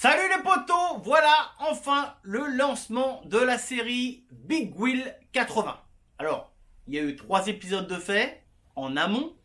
Salut les potos, voilà enfin le lancement de la série Big Wheel 80. Alors, il y a eu 3 épisodes de fait en amont.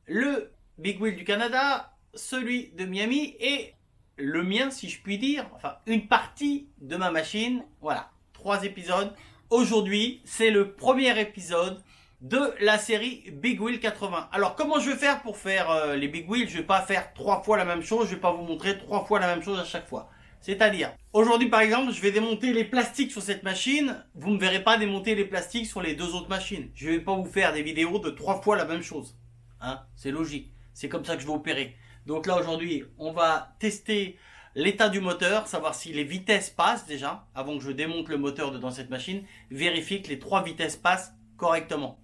Le Big Wheel du Canada, celui de Miami et le mien si je puis dire. Enfin, une partie de ma machine. Voilà, 3 épisodes. Aujourd'hui, c'est le premier épisode de la série Big Wheel 80. Alors comment je vais faire pour faire les Big Wheels? Je vais pas faire 3 fois la même chose, je vais pas vous montrer 3 fois la même chose à chaque fois. C'est-à-dire, aujourd'hui par exemple, je vais démonter les plastiques sur cette machine. Vous ne verrez pas démonter les plastiques sur les 2 autres machines. Je vais pas vous faire des vidéos de 3 fois la même chose. Hein, c'est logique. C'est comme ça que je vais opérer. Donc là aujourd'hui, on va tester l'état du moteur, savoir si les vitesses passent déjà, avant que je démonte le moteur dans cette machine. Vérifier que les 3 vitesses passent correctement.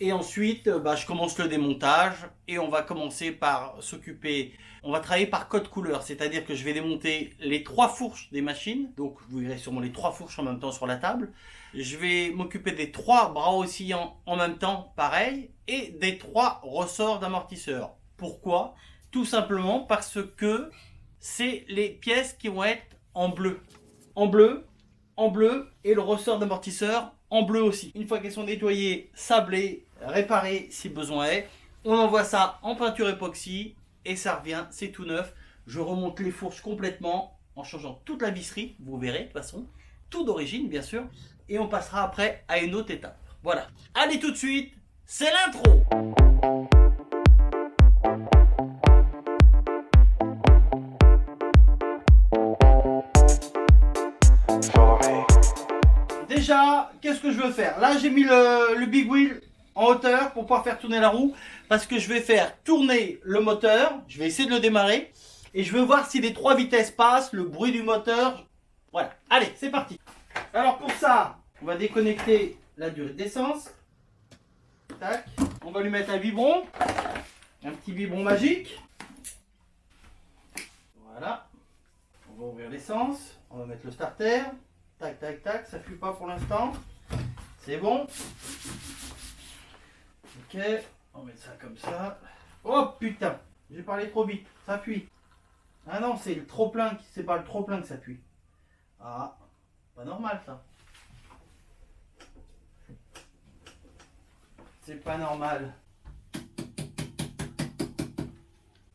Et ensuite, je commence le démontage et on va commencer par s'occuper, on va travailler par code couleur, c'est-à-dire que je vais démonter les 3 fourches des machines, donc vous verrez sûrement les 3 fourches en même temps sur la table. Je vais m'occuper des 3 bras oscillants en même temps, pareil, et des 3 ressorts d'amortisseur. Pourquoi? Tout simplement parce que c'est les pièces qui vont être en bleu. En bleu, et le ressort d'amortisseur en bleu aussi. Une fois qu'elles sont nettoyées, sablées, réparées si besoin est, on envoie ça en peinture époxy et ça revient, c'est tout neuf. Je remonte les fourches complètement en changeant toute la visserie, vous verrez de toute façon, tout d'origine bien sûr, et on passera après à une autre étape. Voilà. Allez tout de suite, c'est l'intro. Déjà, qu'est-ce que je veux faire? Là, j'ai mis le Big Wheel en hauteur pour pouvoir faire tourner la roue. Parce que je vais faire tourner le moteur. Je vais essayer de le démarrer. Et je veux voir si les 3 vitesses passent, le bruit du moteur. Voilà. Allez, c'est parti. Alors pour ça, on va déconnecter la durée d'essence. Tac. On va lui mettre un biberon. Un petit biberon magique. Voilà. On va ouvrir l'essence. On va mettre le starter. Tac, tac, tac, ça fuit pas pour l'instant. C'est bon. Ok, on va mettre ça comme ça. Oh putain, j'ai parlé trop vite, ça fuit. Ah non, c'est le trop plein, c'est pas le trop plein que ça fuit. Ah, pas normal ça. C'est pas normal.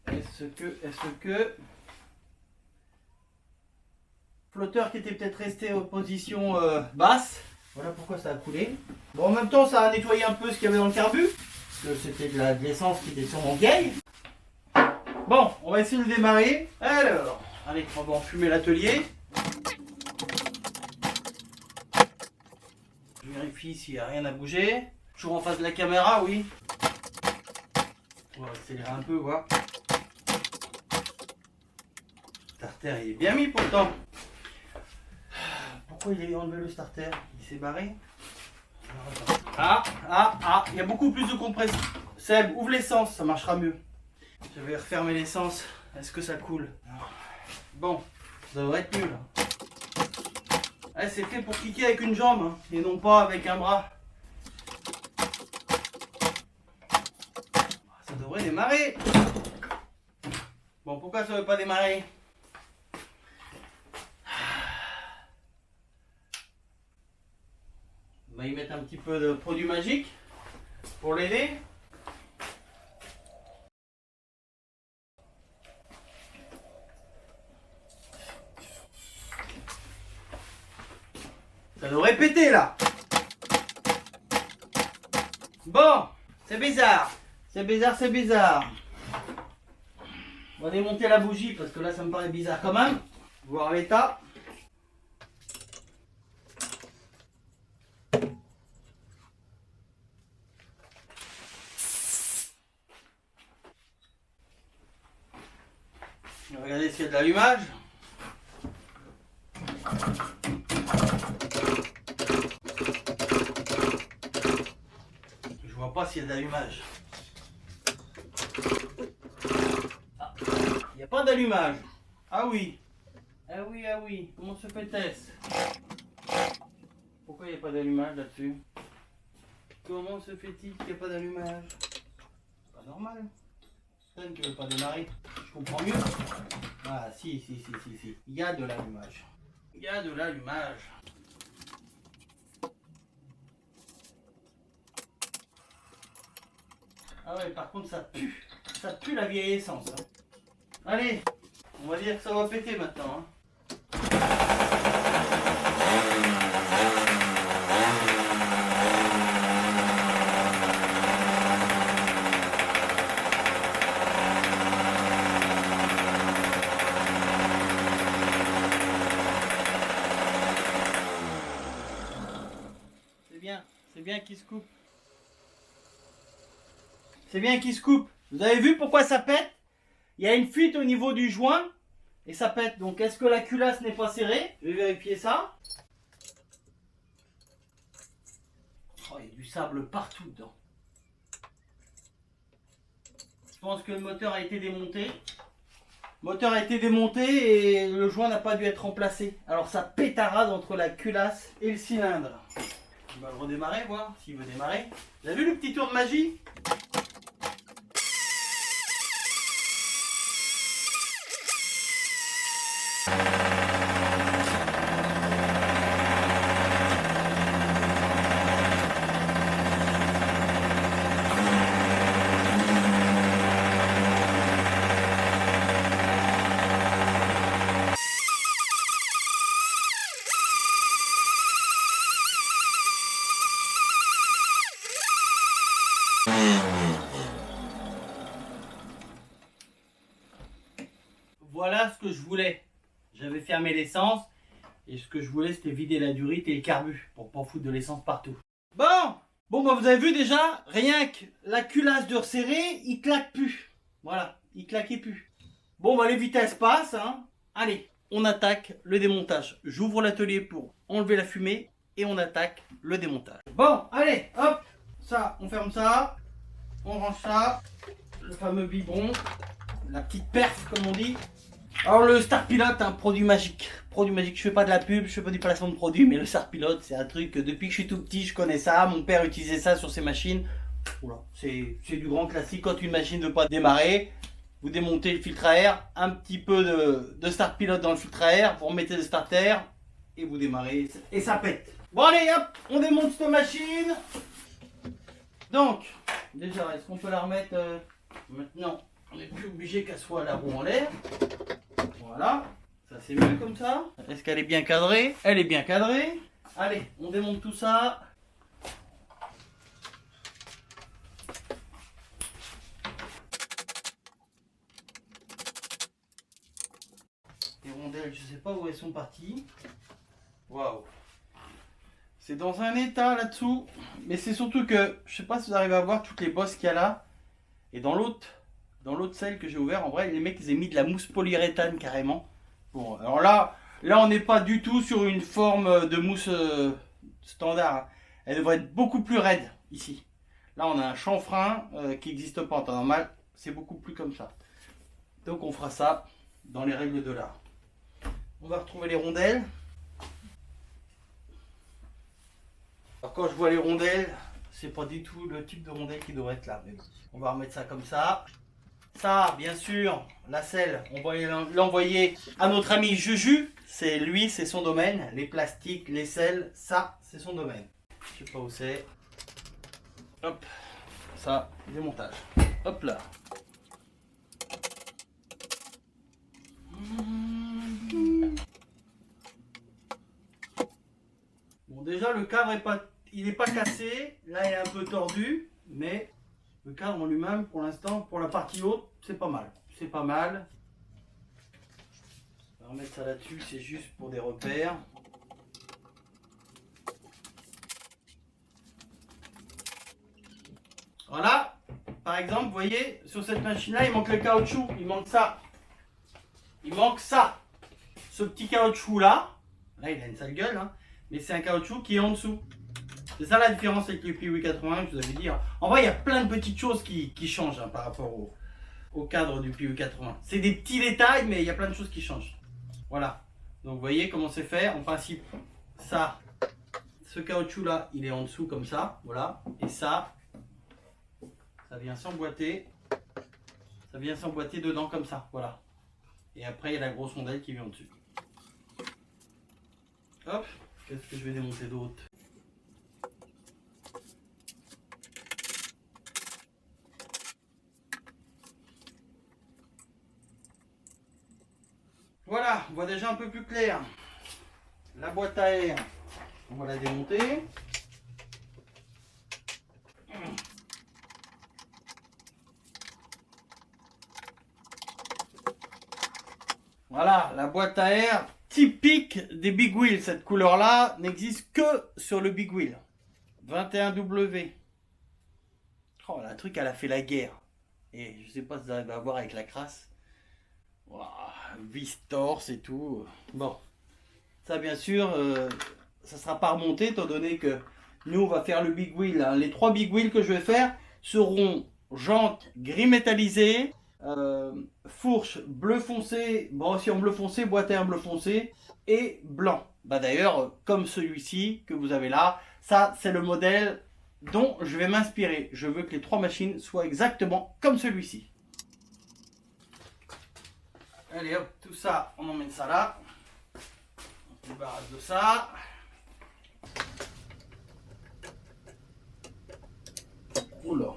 Est-ce que... Flotteur qui était peut-être resté en position basse. Voilà pourquoi ça a coulé. Bon, en même temps, ça a nettoyé un peu ce qu'il y avait dans le carbu. Parce que c'était de l'essence qui était sûrement vieille. Bon, on va essayer de le démarrer. Alors, allez, on va enfumer l'atelier. Je vérifie s'il n'y a rien à bouger. Toujours en face de la caméra, oui. On va accélérer un peu, voir. Le starter, il est bien mis pourtant. Pourquoi il a enlevé le starter? Il s'est barré? Il y a beaucoup plus de compression. Seb, ouvre l'essence, ça marchera mieux. Je vais refermer l'essence. Est-ce que ça coule? Bon, ça devrait être mieux là. Ah, c'est fait pour cliquer avec une jambe hein, et non pas avec un bras. Ça devrait démarrer. Bon, pourquoi ça ne veut pas démarrer? On va y mettre un petit peu de produit magique pour l'aider. Ça devrait péter là. Bon, c'est bizarre. C'est bizarre. On va démonter la bougie parce que là ça me paraît bizarre quand même. Voir l'état. Regardez s'il y a de l'allumage. Je vois pas s'il y a de l'allumage. Ah, il n'y a pas d'allumage. Ah oui. Comment se fait-ce? Pourquoi il n'y a pas d'allumage là-dessus? Comment se fait-il qu'il n'y a pas d'allumage? Pas normal. Personne qui ne veut pas démarrer. je comprends mieux. Ah, si. Il y a de l'allumage. Il y a de l'allumage. Ah ouais, par contre, ça pue. Ça pue la vieille essence. Hein. Allez, on va dire que ça va péter maintenant. Hein. C'est bien qu'il se coupe. C'est bien qu'il se coupe. Vous avez vu pourquoi ça pète? Il y a une fuite au niveau du joint et ça pète. Donc est-ce que la culasse n'est pas serrée? Je vais vérifier ça. Oh, il y a du sable partout dedans. Je pense que le moteur a été démonté. Le moteur a été démonté et le joint n'a pas dû être remplacé. Alors ça pétarade entre la culasse et le cylindre. On va le redémarrer, voir s'il veut démarrer. Vous avez vu le petit tour de magie? Voilà ce que je voulais. J'avais fermé l'essence et ce que je voulais c'était vider la durite et le carbu pour pas foutre de l'essence partout. Bon bah vous avez vu déjà, rien que la culasse de resserrer, il claque plus. Voilà, il claquait plus. Bon bah les vitesses passent. Hein. Allez, on attaque le démontage. J'ouvre l'atelier pour enlever la fumée et on attaque le démontage. Bon, allez, hop, ça, on ferme ça, on range ça, le fameux biberon, la petite perf comme on dit. Alors le Star Pilot, un produit magique. Produit magique, je fais pas de la pub, je fais pas du placement de produit, mais le Star Pilot, c'est un truc que depuis que je suis tout petit, je connais ça. Mon père utilisait ça sur ses machines. Voilà, c'est du grand classique. Quand une machine ne veut pas démarrer, vous démontez le filtre à air, un petit peu de Star Pilot dans le filtre à air, vous remettez le starter et vous démarrez et ça pète. Bon allez hop, on démonte cette machine. Donc, déjà, est-ce qu'on peut la remettre maintenant? On n'est plus obligé qu'elle soit la roue en l'air. Voilà, ça c'est mieux comme ça. Est-ce qu'elle est bien cadrée? Elle est bien cadrée. Allez, on démonte tout ça. Les rondelles, je sais pas où elles sont parties. Waouh. C'est dans un état là-dessous. Mais c'est surtout que, je sais pas si vous arrivez à voir toutes les bosses qu'il y a là. Et dans l'autre celle que j'ai ouvert, en vrai, les mecs, ils ont mis de la mousse polyuréthane carrément. Bon, alors là on n'est pas du tout sur une forme de mousse standard. Hein. Elle devrait être beaucoup plus raide ici. Là, on a un chanfrein qui n'existe pas en temps normal. C'est beaucoup plus comme ça. Donc, on fera ça dans les règles de l'art. On va retrouver les rondelles. Alors, quand je vois les rondelles, c'est pas du tout le type de rondelle qui devrait être là. Mais bon, on va remettre ça comme ça. Ça, bien sûr, la selle, on va l'envoyer à notre ami Juju. C'est lui, c'est son domaine. Les plastiques, les selles, ça, c'est son domaine. Je sais pas où c'est. Hop, ça, démontage. Hop là. Bon, déjà, le cadre il n'est pas cassé. Là, il est un peu tordu, mais le cadre en lui-même, pour l'instant, pour la partie haute, c'est pas mal. C'est pas mal. On va remettre ça là-dessus, c'est juste pour des repères. Voilà. Par exemple, vous voyez, sur cette machine-là, il manque le caoutchouc. Il manque ça. Il manque ça. Ce petit caoutchouc-là. Là, il a une sale gueule, hein. Mais c'est un caoutchouc qui est en dessous. C'est ça la différence avec le Piwi 80 que je vous avais dit. En vrai, il y a plein de petites choses qui changent hein, par rapport au cadre du Piwi 80. C'est des petits détails, mais il y a plein de choses qui changent. Voilà. Donc vous voyez comment c'est fait. En principe, ça, ce caoutchouc là, il est en dessous comme ça. Voilà. Et ça vient s'emboîter Ça vient s'emboîter dedans comme ça, voilà. Et après, il y a la grosse rondelle qui vient au-dessus. Hop, qu'est-ce que je vais démonter d'autre? Voilà, on voit déjà un peu plus clair. La boîte à air, on va la démonter. Voilà, la boîte à air typique des Big Wheel. Cette couleur-là n'existe que sur le Big Wheel. 21W. Oh, la truc, elle a fait la guerre. Et je sais pas si ça va voir avec la crasse. Wow, vis torse et tout. Bon, ça bien sûr, ça sera pas remonté étant donné que nous on va faire le Big Wheel. Hein. Les 3 Big Wheel que je vais faire seront jantes gris métallisé, fourche bleu foncé, bon aussi en bleu foncé, boîte à air bleu foncé et blanc. Bah d'ailleurs, comme celui-ci que vous avez là, ça c'est le modèle dont je vais m'inspirer. Je veux que les 3 machines soient exactement comme celui-ci. Allez hop, tout ça, on emmène ça là. On se débarrasse de ça. Oula,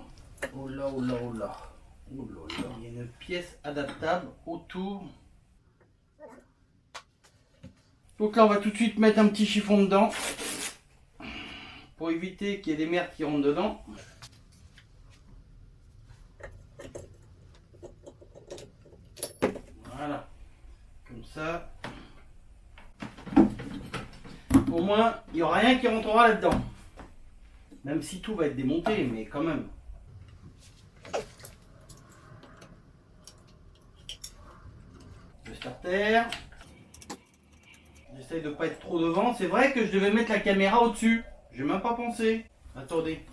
oula, oula, oula. Oula, oula. Il y a une pièce adaptable autour. Donc là, on va tout de suite mettre un petit chiffon dedans. Pour éviter qu'il y ait des merdes qui rentrent dedans. Voilà. Comme ça. Au moins, il n'y aura rien qui rentrera là-dedans. Même si tout va être démonté, mais quand même. Le starter. J'essaye de ne pas être trop devant. C'est vrai que je devais mettre la caméra au-dessus. J'ai même pas pensé. Attendez.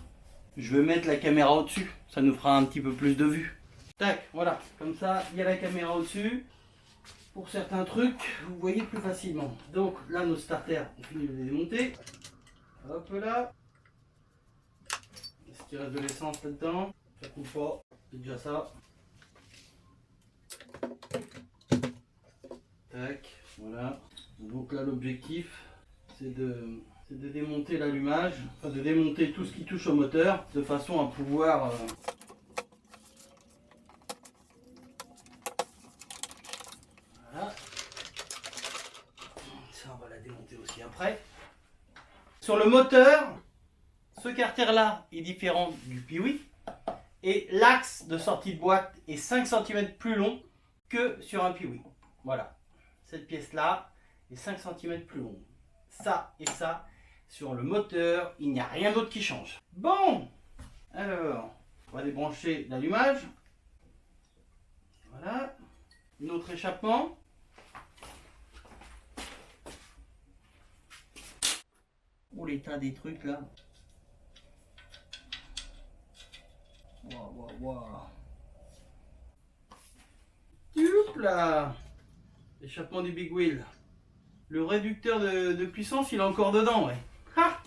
Je vais mettre la caméra au-dessus. Ça nous fera un petit peu plus de vue. Tac, voilà. Comme ça, il y a la caméra au-dessus. Pour certains trucs, vous voyez plus facilement. Donc là, nos starters, on finit de les démonter. Hop là. Est-ce qu'il reste de l'essence là-dedans? Ça coupe pas, c'est déjà ça. Tac, voilà. Donc là, l'objectif, c'est de démonter l'allumage, enfin de démonter tout ce qui touche au moteur, de façon à pouvoir... Voilà. Ça, on va la démonter aussi après. Sur le moteur, ce carter-là est différent du Piwi. Et l'axe de sortie de boîte est 5 cm plus long que sur un Piwi. Voilà. Cette pièce-là est 5 cm plus longue. Ça et ça, sur le moteur, il n'y a rien d'autre qui change. Bon, alors, on va débrancher l'allumage. Voilà. Notre échappement. Oh, l'état des trucs là. Waouh, waouh, waouh. Hop là. Échappement du Big Wheel. Le réducteur de puissance, il est encore dedans, ouais. Ha.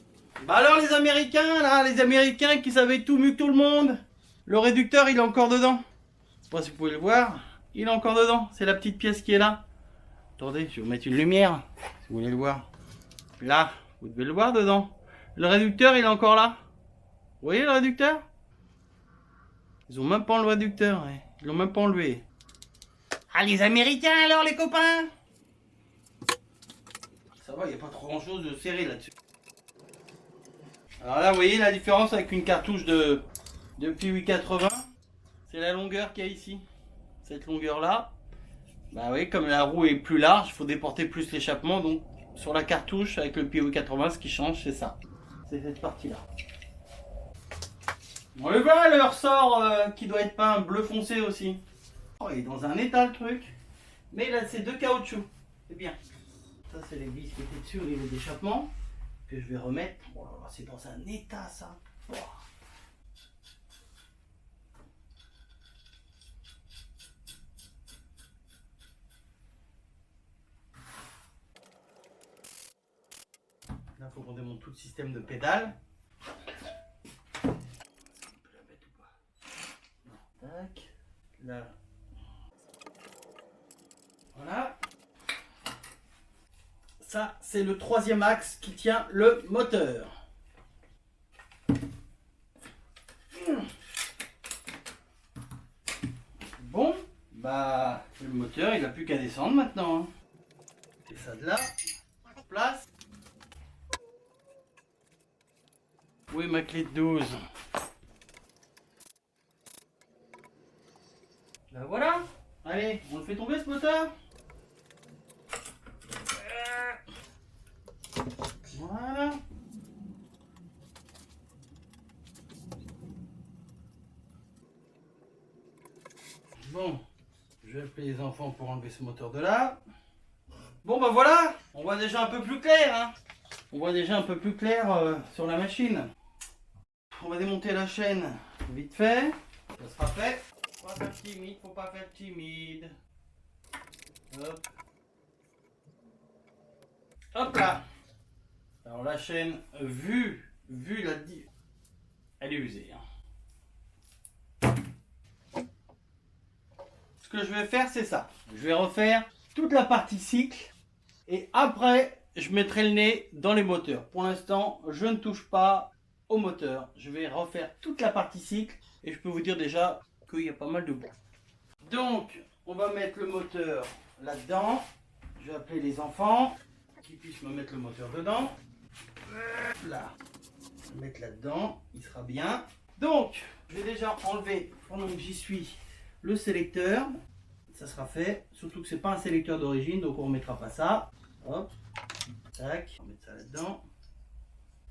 Bah alors les Américains, là, les Américains qui savaient tout mieux que tout le monde. Le réducteur, il est encore dedans. Je sais pas si vous pouvez le voir. Il est encore dedans. C'est la petite pièce qui est là. Attendez, je vais vous mettre une lumière, si vous voulez le voir. Là, vous devez le voir dedans. Le réducteur, il est encore là. Vous voyez le réducteur? Ils ont même pas enlevé le réducteur, ouais. Ils l'ont même pas enlevé. Ah, les Américains alors, les copains? Ça va, il n'y a pas trop grand chose de serré là-dessus. Alors là, vous voyez la différence avec une cartouche de Piwi 80. C'est la longueur qu'il y a ici. Cette longueur-là. Bah oui, comme la roue est plus large, il faut déporter plus l'échappement. Donc, sur la cartouche, avec le Piwi 80, ce qui change, c'est ça. C'est cette partie-là. On le voit, le ressort qui doit être peint bleu foncé aussi. Oh, il est dans un état le truc. Mais là, c'est de caoutchouc. C'est bien. Ça, c'est les vis qui étaient dessus au niveau d'échappement. Que je vais remettre. Oh là là, c'est dans un état ça. Oh. Là, il faut qu'on démonte tout le système de pédales. Tac. Là, Ça, c'est le troisième axe qui tient le moteur. Bon, bah, le moteur, il n'a plus qu'à descendre maintenant. Et ça de là, place. Où est ma clé de 12? Ben voilà. Allez, on le fait tomber ce moteur. Voilà. Bon, je vais appeler les enfants pour enlever ce moteur de là. Bon bah voilà, on voit déjà un peu plus clair. Hein. On voit déjà un peu plus clair sur la machine. On va démonter la chaîne vite fait. Ça sera fait. Faut pas faire timide, faut pas faire timide. Hop. Hop là. Alors la chaîne, vu la... Elle est usée. Hein. Ce que je vais faire, c'est ça. Je vais refaire toute la partie cycle. Et après, je mettrai le nez dans les moteurs. Pour l'instant, je ne touche pas au moteur. Je vais refaire toute la partie cycle. Et je peux vous dire déjà qu'il y a pas mal de bois. Donc, on va mettre le moteur là-dedans. Je vais appeler les enfants qui puissent me mettre le moteur dedans. Là, je vais mettre là-dedans, il sera bien. Donc, je vais déjà enlever, pendant que j'y suis, le sélecteur. Ça sera fait, surtout que c'est pas un sélecteur d'origine, donc on ne remettra pas ça. Hop, tac, on va mettre ça là-dedans.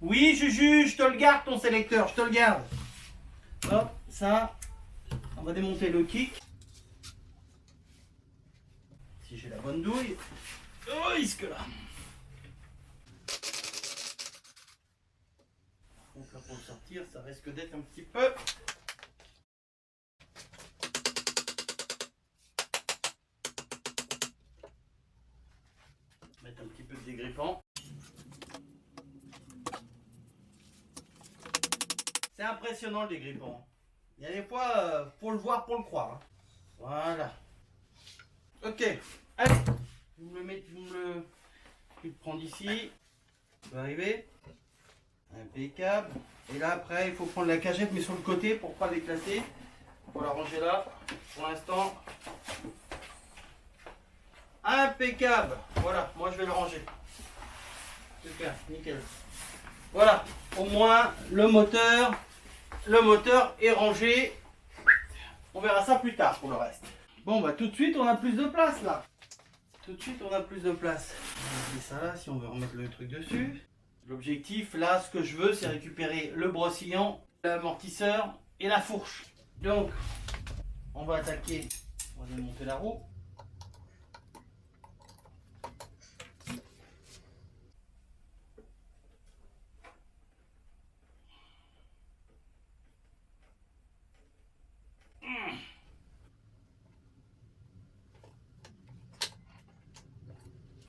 Oui, Juju, je te le garde ton sélecteur, je te le garde. Hop, ça, on va démonter le kick. Si j'ai la bonne douille. Oh, risque là. Donc là pour le sortir, ça risque d'être un petit peu. Mettre un petit peu de dégrippant. C'est impressionnant le dégrippant. Il y a des fois, pour le voir, pour le croire. Hein. Voilà. Ok, allez. Vous me le mettez, je le prends d'ici. Ça va arriver. Impeccable. Et là après il faut prendre la cagette mais sur le côté pour pas l'éclater. Il faut la ranger là. Pour l'instant. Impeccable. Voilà, moi je vais le ranger. Super, nickel. Voilà, au moins le moteur est rangé. On verra ça plus tard pour le reste. Bon bah tout de suite on a plus de place là. Tout de suite on a plus de place. On va mettre ça là si on veut remettre le truc dessus. L'objectif, là, ce que je veux, c'est récupérer le brossillon, l'amortisseur et la fourche. Donc, on va attaquer, on va démonter la roue.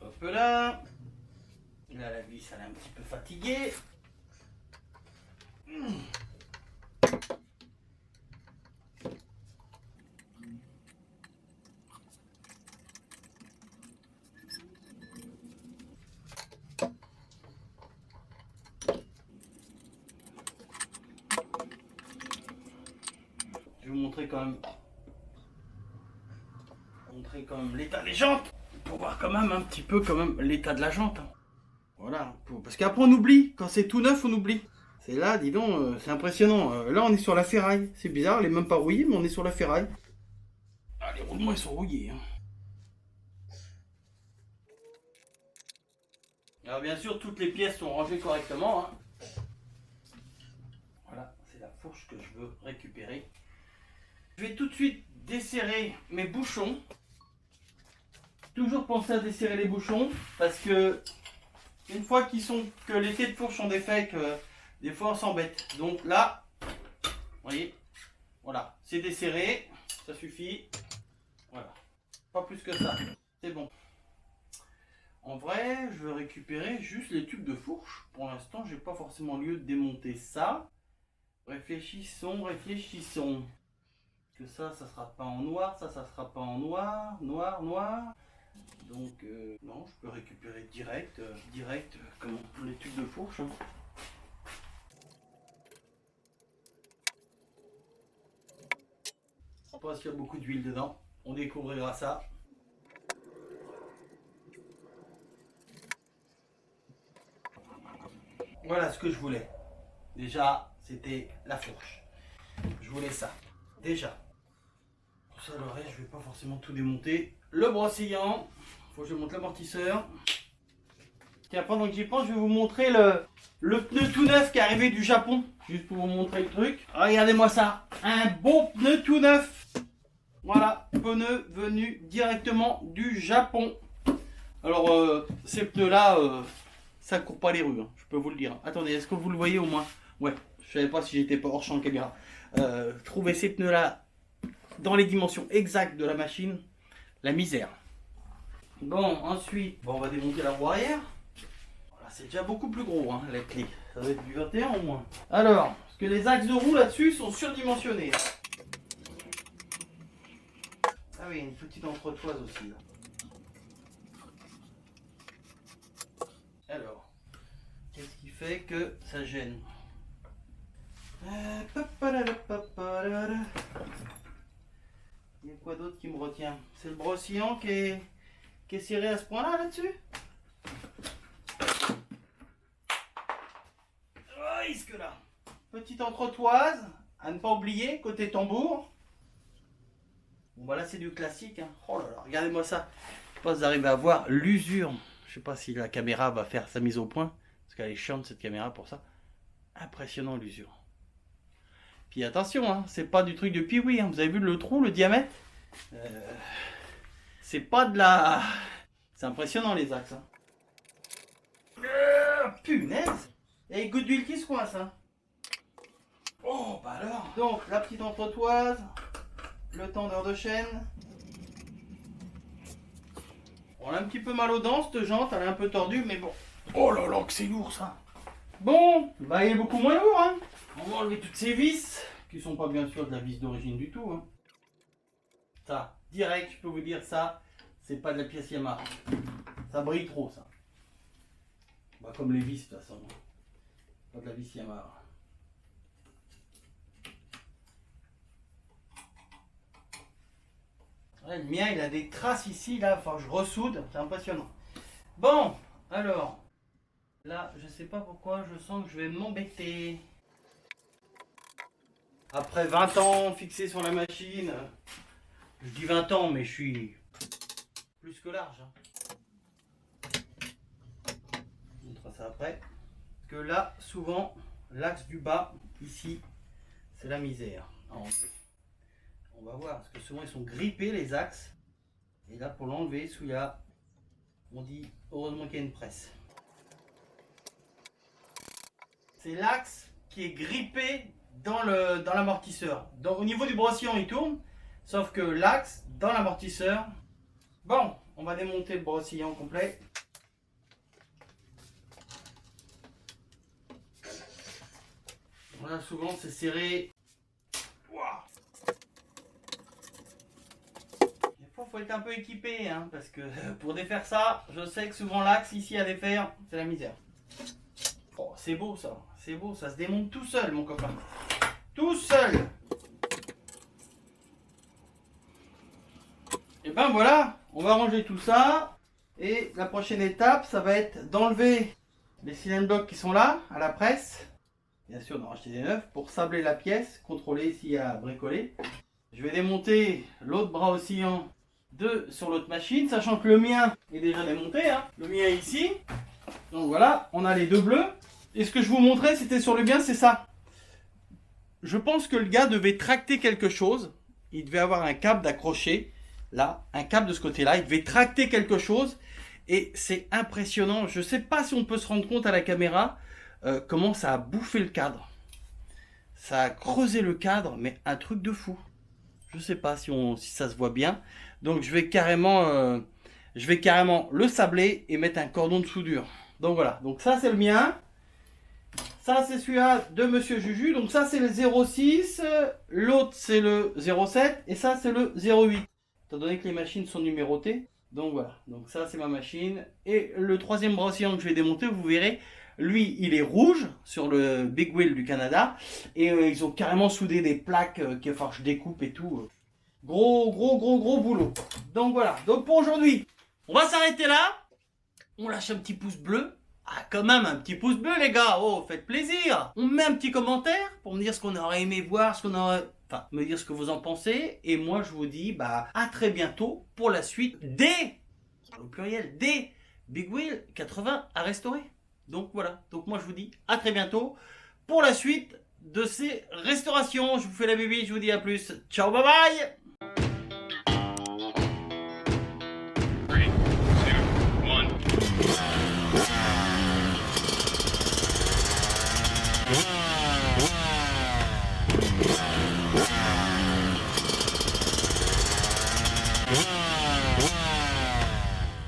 Hop là. Là, la vis, elle est un petit peu fatiguée. Je vais vous montrer quand même l'état des jantes. Pour voir quand même un petit peu l'état de la jante. Voilà, parce qu'après on oublie, quand c'est tout neuf on oublie. C'est là, dis donc, c'est impressionnant. Là on est sur la ferraille, c'est bizarre, elle est même pas rouillée, mais on est sur la ferraille. Ah, les roulements ils sont rouillés. Hein. Alors bien sûr, toutes les pièces sont rangées correctement. Hein. Voilà, c'est la fourche que je veux récupérer. Je vais tout de suite desserrer mes bouchons. Toujours penser à desserrer les bouchons, parce que une fois que les quais de fourche sont défaits, que des fois on s'embête. Donc là, vous voyez, voilà, c'est desserré, ça suffit. Voilà, pas plus que ça, c'est bon. En vrai, je veux récupérer juste les tubes de fourche. Pour l'instant, j'ai pas forcément lieu de démonter ça. Réfléchissons. Que ça sera pas en noir, ça sera pas en noir. Donc non, je peux récupérer direct, comme les tubes de fourche. Hein. Parce qu'il y a beaucoup d'huile dedans, on découvrira ça. Voilà ce que je voulais. Déjà, c'était la fourche. Je voulais ça. Déjà. Pour ça, le reste, je vais pas forcément tout démonter. Le brossillon. Faut que je monte l'amortisseur. Tiens, pendant que j'y pense, je vais vous montrer le pneu tout neuf qui est arrivé du Japon. Juste pour vous montrer le truc. Regardez-moi ça. Un bon pneu tout neuf. Voilà, pneu venu directement du Japon. Alors, ces pneus-là, ça court pas les rues, hein, je peux vous le dire. Attendez, est-ce que vous le voyez au moins? Ouais, je savais pas si j'étais pas hors champ de caméra. Trouver ces pneus-là dans les dimensions exactes de la machine, la misère. Bon, ensuite, on va démonter la roue arrière. Voilà, c'est déjà beaucoup plus gros, hein, la clé. Ça va être du 21 au moins. Alors, parce que les axes de roue là-dessus sont surdimensionnés. Ah oui, une petite entretoise aussi là. Alors, qu'est-ce qui fait que ça gêne? Il y a quoi d'autre qui me retient? C'est le brossillon qui est serré à ce point-là, là-dessus? Oh, est-ce que là? Petite entretoise, à ne pas oublier, côté tambour. Bon, bah là, c'est du classique. Hein. Oh là là, regardez-moi ça. Je sais pas si vous arrivez à voir l'usure. Je sais pas si la caméra va faire sa mise au point. Parce qu'elle est chiante, cette caméra, pour ça. Impressionnant, l'usure. Puis attention, hein, c'est pas du truc de Pee-wee. Hein. Vous avez vu le trou, le diamètre? C'est pas de la... C'est impressionnant, les axes. Hein. Punaise! Il y a une goutte d'huile qui se coince. Hein. Oh, bah alors. Donc, la petite entretoise. Le tendeur de chaîne. On a un petit peu mal aux dents, cette jante, elle est un peu tordue, mais bon. Oh là là, que c'est lourd ça. Bon, bah il est beaucoup moins lourd. Hein. On va enlever toutes ces vis, qui sont pas bien sûr de la vis d'origine du tout. Hein. Ça, direct, je peux vous dire ça, c'est pas de la pièce Yamaha. Ça brille trop ça. Bah comme les vis de toute façon. Pas de la vis Yamaha. Ouais, le mien, il a des traces ici, là, enfin, je ressoude, c'est impressionnant. Bon, alors, là, je sais pas pourquoi, je sens que je vais m'embêter. Après 20 ans fixé sur la machine, je dis 20 ans, mais je suis plus que large. Hein. Je vous montre ça après. Parce que là, souvent, l'axe du bas, ici, c'est la misère. On va voir, parce que souvent ils sont grippés les axes. Et là pour l'enlever, celui-là, on dit heureusement qu'il y a une presse. C'est l'axe qui est grippé dans l'amortisseur. Donc au niveau du brossillon il tourne, sauf que l'axe dans l'amortisseur. Bon, on va démonter le brossillon complet. Voilà, souvent c'est serré. Faut être un peu équipé, hein, parce que pour défaire ça, je sais que souvent l'axe ici à défaire, c'est la misère. Oh, c'est beau ça, se démonte tout seul mon copain. Tout seul. Et ben voilà, on va ranger tout ça. Et la prochaine étape, ça va être d'enlever les cylindres blocs qui sont là, à la presse. Bien sûr, d'en racheter des neufs pour sabler la pièce, contrôler s'il y a bricolé. Je vais démonter l'autre bras oscillant sur l'autre machine, sachant que le mien est déjà démonté, hein. Le mien est ici. Donc voilà, on a les deux bleus. Et ce que je vous montrais, c'était sur le bien, c'est ça. Je pense que le gars devait tracter quelque chose. Il devait avoir un câble d'accroché, là, un câble de ce côté-là. Il devait tracter quelque chose. Et c'est impressionnant. Je ne sais pas si on peut se rendre compte à la caméra comment ça a bouffé le cadre. Ça a creusé le cadre, mais un truc de fou. Je ne sais pas si ça se voit bien. Donc je vais carrément le sabler et mettre un cordon de soudure. Donc voilà. Donc ça c'est le mien. Ça c'est celui-là de Monsieur Juju. Donc ça c'est le 06. L'autre c'est le 07. Et ça c'est le 08. Étant donné que les machines sont numérotées. Donc voilà, donc ça c'est ma machine. Et le troisième bras oscillant que je vais démonter, vous verrez, lui il est rouge sur le Big Wheel du Canada. Et ils ont carrément soudé des plaques qu'il va falloir que je découpe et tout. Gros boulot. Donc voilà, donc pour aujourd'hui, on va s'arrêter là. On lâche un petit pouce bleu. Ah, quand même, un petit pouce bleu, les gars. Oh, faites plaisir. On met un petit commentaire pour me dire ce qu'on aurait aimé voir, ce qu'on aurait. Enfin, me dire ce que vous en pensez. Et moi, je vous dis, bah, à très bientôt pour la suite des. Au pluriel, des Big Wheel 80 à restaurer. Donc voilà. Donc moi, je vous dis à très bientôt pour la suite de ces restaurations. Je vous fais la bébé. Je vous dis à plus. Ciao, bye bye.